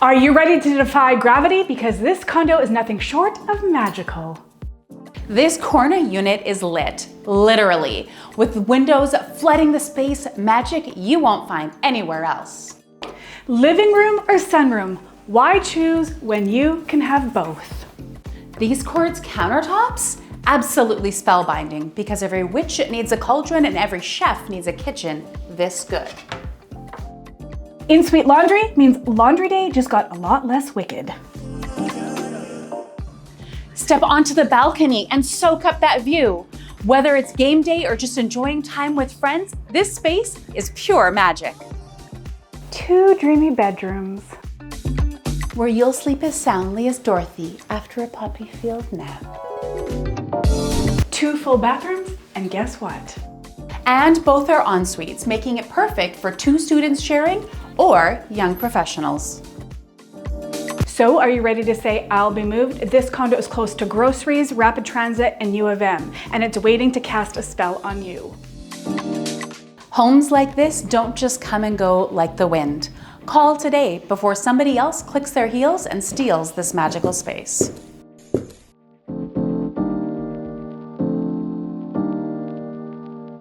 Are you ready to defy gravity? Because this condo is nothing short of magical. This corner unit is lit, literally, with windows flooding the space, magic you won't find anywhere else. Living room or sunroom? Why choose when you can have both? These Quartz countertops? Absolutely spellbinding, because every witch needs a cauldron and every chef needs a kitchen this good. In-suite laundry means laundry day just got a lot less wicked. Step onto the balcony and soak up that view. Whether it's game day or just enjoying time with friends, this space is pure magic. 2 dreamy bedrooms, where you'll sleep as soundly as Dorothy after a poppy field nap. 2 full bathrooms, and guess what? And both are ensuites, making it perfect for 2 students sharing or young professionals. So are you ready to say, I'll be moved? This condo is close to groceries, rapid transit, and U of M, and it's waiting to cast a spell on you. Homes like this don't just come and go like the wind. Call today before somebody else clicks their heels and steals this magical space.